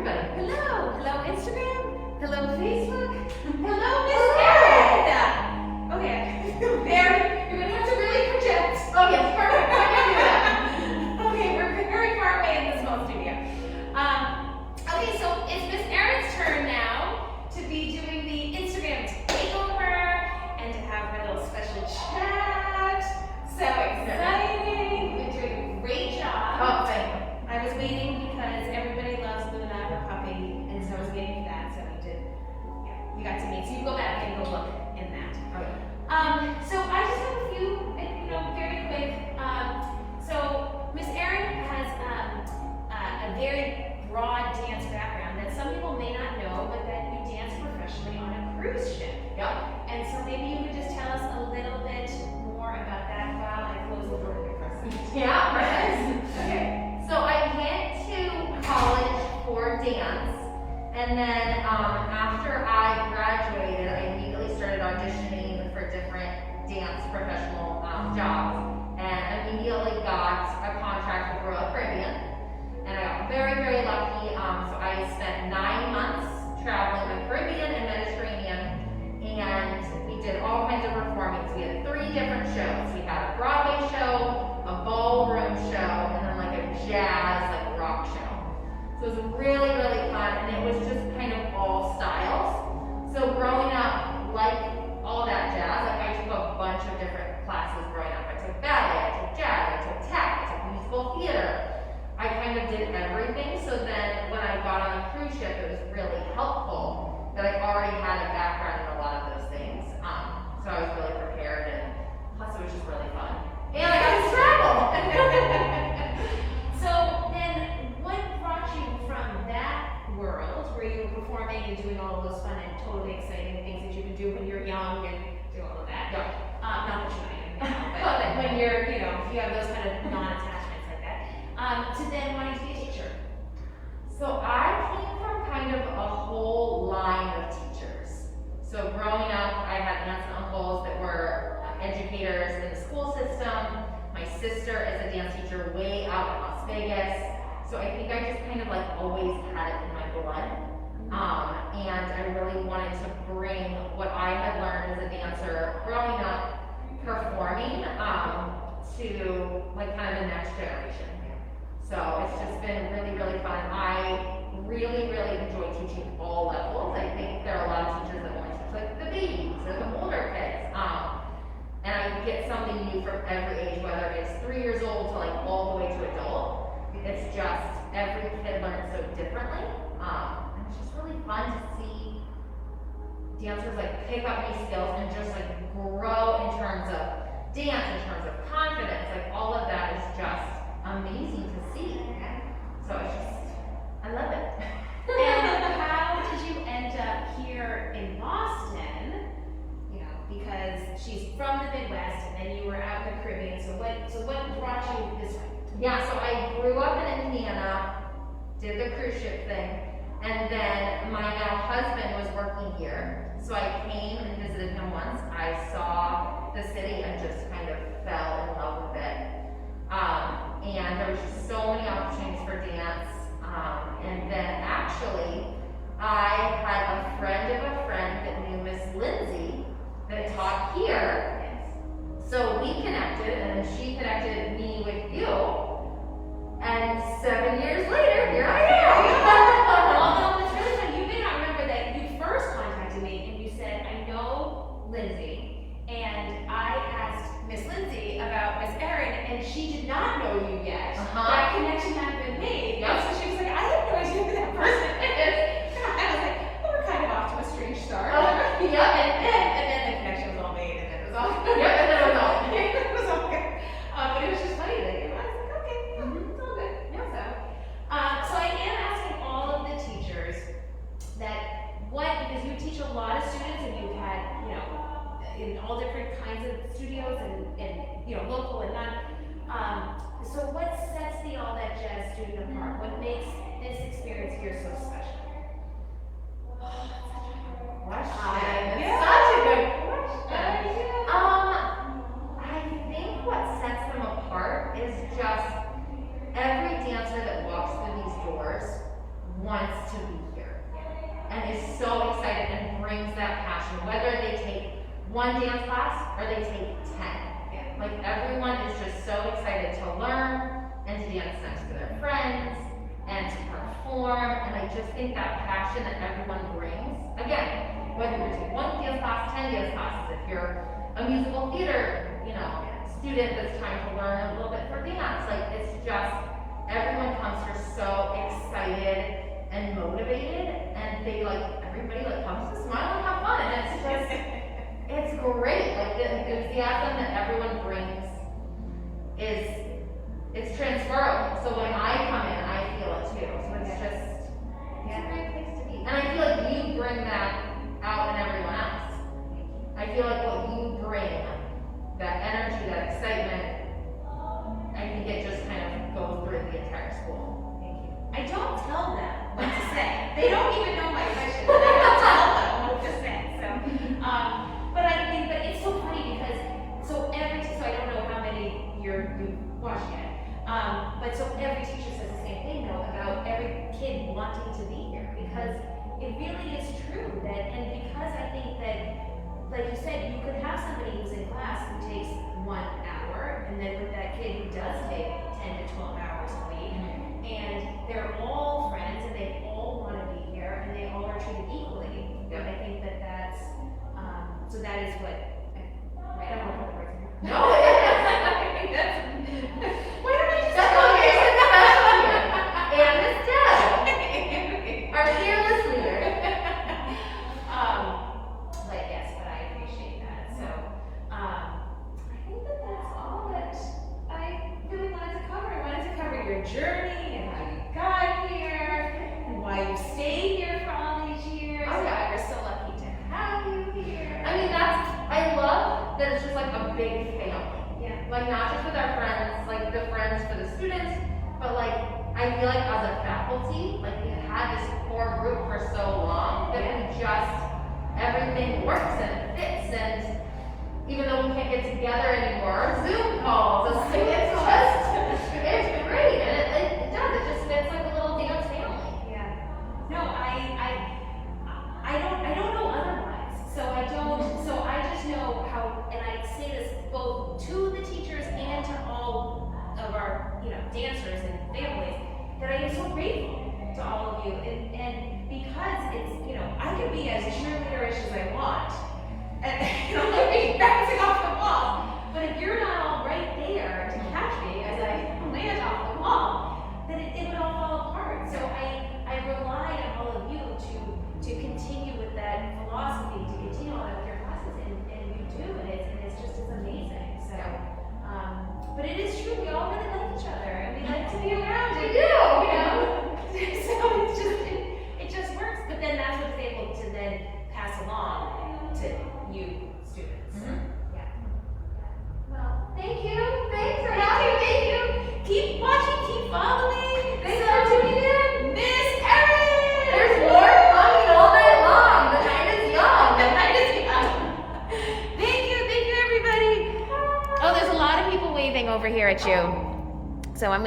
everybody. Hello. Hello, Instagram. Hello, Facebook. Hello, Miss Erin. Okay. You're going to have to really project. Oh, yes, perfect. I can do that. Okay, we're very far away in this small studio. Okay, so it's Miss Erin's turn now to be doing the Instagram takeover and to have her little special chat. So exciting. You've been doing a great job. Oh, thank you. I was waiting because everybody loves Luna, her puppy, and so I was waiting for that. So you got to meet. So you go back and go look in that. Okay. So I just have a few, very quick. So Miss Erin has a very broad dance background that some people may not know, but that you dance professionally on a cruise ship. Yep. And so maybe you could just tell us a little bit more about that while I close the door here for a second. Yeah, right. Okay. So I went to college for dance, and then after I graduated, I immediately started auditioning for different dance professional jobs, and immediately got a contract with Royal Caribbean, and I got very, very lucky. So I spent 9 months traveling the Caribbean and Mediterranean, and we did all kinds of performings. We had 3 different shows. We had a Broadway show, a ballroom show, and then like a jazz, like rock show. So it was really, really fun, and it was just kind of all styles. So growing up, like all that jazz, like I took a bunch of different classes growing up. I took ballet, I took jazz, I took tap, I took musical theater. I kind of did everything. So then when I got on the cruise ship, it was really helpful that I already had a background in a lot of those things. So I was really prepared, and plus it was just really fun. And I got to travel. So then, what brought you from that world where you were performing and doing all of those fun and totally exciting things that you can do when you're young and do all of that? Yeah. Not that you're not young now, but when you're, you have those kind of non-attachments like that, to then wanting to be a teacher. So I came from kind of a whole line of teachers. So growing up, I had aunts and uncles that were educators in the school system. My sister is a dance teacher way out in Las Vegas. So I think I just kind of like always had it in my blood. And I really wanted to bring what I had learned as a dancer growing up, performing, to like kind of the next generation. So it's just been really, really fun. I really, really enjoy teaching all levels. I think there are a lot of teachers that only teach like the babies or the older kids. And I get something new from every age, whether it's 3 years old to like all the way to adult. It's just every kid learns so differently. And it's just really fun to see dancers like pick up new skills and just like grow in terms of dance, in terms of confidence. Like all of that is just amazing to see. So it's just, I love it. And how did you end up here in Boston? Because she's from the Midwest, and then you were out in the Caribbean. So what brought you this way? Yeah, so I grew up in Indiana, did the cruise ship thing, and then my now husband was working here. So I came and visited him once. I saw the city and just kind of fell in love with it. And there was just so many opportunities for dance. And then actually, I had a friend of a friend that knew Miss Lindsay that taught here. So we connected, and then she connected me with you. And 7 years later, here I am. Although it's really funny, you may not remember that you first contacted me and you said, I know Lindsay, and I asked Miss Lindsay about Miss Erin, and she did not know you yet. That connection hadn't been made. Yep. So she was like, I have no idea who that person is. I was like, well, we're kind of off to a strange start. And then the connection was all made, and it was all good. Yep, and then it was all good. It was all good. But it was just funny that I was like, okay, it's all good. So I am asking all of the teachers that because you teach a lot of students, and you've had, in all different kinds of studios and local and non. So what sets the All That Jazz student apart? What makes this experience here so special? Question. Yeah. Such a good question. I think what sets them apart is just every dancer that walks through these doors wants to is so excited and brings that passion, whether they take one dance class or they take 10. Yeah. Like everyone is just so excited to learn and to dance next to their friends and to perform. And I just think that passion that everyone brings, again, whether you're taking one dance class, 10 dance classes, if you're a musical theater, student that's trying to learn a little bit for dance, like it's just, everyone comes here so excited and motivated, and they everybody comes to smile and have fun, and it's just, it's great. Like the enthusiasm that everyone brings it's transferable. So when I come in, I feel it too. So it's just, it's a great place to be. And I feel like you bring that out in everyone else. I feel like what you bring, that energy, that excitement, I think it just kind of goes through the entire school. Thank you. I don't tell them what to say. They don't even know my questions. I don't tell them what to say. So, but it's so funny because so I don't know how many you've watched yet. But so every teacher says the same thing though about every kid wanting to be here, because it really is true and because I think that, like you said, you could have somebody who's in class who takes 1 hour, and then with that kid who does take 10 to 12 hours a week, and they're all friends, and they all want to be here, and they all are treated equally. And I think that's, so that is what, I don't want to put words in. No, it is. Why don't I just That's go okay. here? And Miss Deb, our fearless leader. But yes, but I appreciate that. So, I think that's all that I really wanted to cover. I wanted to cover your journey and how you got here and why you stayed here for all these years. Oh, yeah. Why we're so lucky to have you here. I mean, I love that it's just like a big family. Yeah. Like not just with our friends, like the friends for the students, but like I feel like as a faculty, like we've had this core group for so long that we just, everything works and it fits, and even though we can't get together anymore, Zoom calls, it's great, and it does, it just fits like a little dance family. Yeah. No, I don't know otherwise. So I just know how, and I say this both to the teachers and to all of our, dancers and families, that I am so grateful to all of you. And because it's, I can be as cheerleaderish as I want, and like be bouncing off the wall. But if you're not all right there to catch me as I land off the wall, then it would all fall apart. So I rely on all of you to continue with that philosophy, to continue on with your classes, and you do, and it's just as amazing. So, but it is true, we all really like each other, and we like to be around. We do. So it just works. But then that's what's able to then pass along to you students. Yeah. Well, thank you. Thanks for having me. Thank you. Keep watching, keep following. Thanks for tuning in. Miss Erin. There's more coming all night long. The night is young. The night is young. Thank you, everybody. Oh, there's a lot of people waving over here at you. So I'm gonna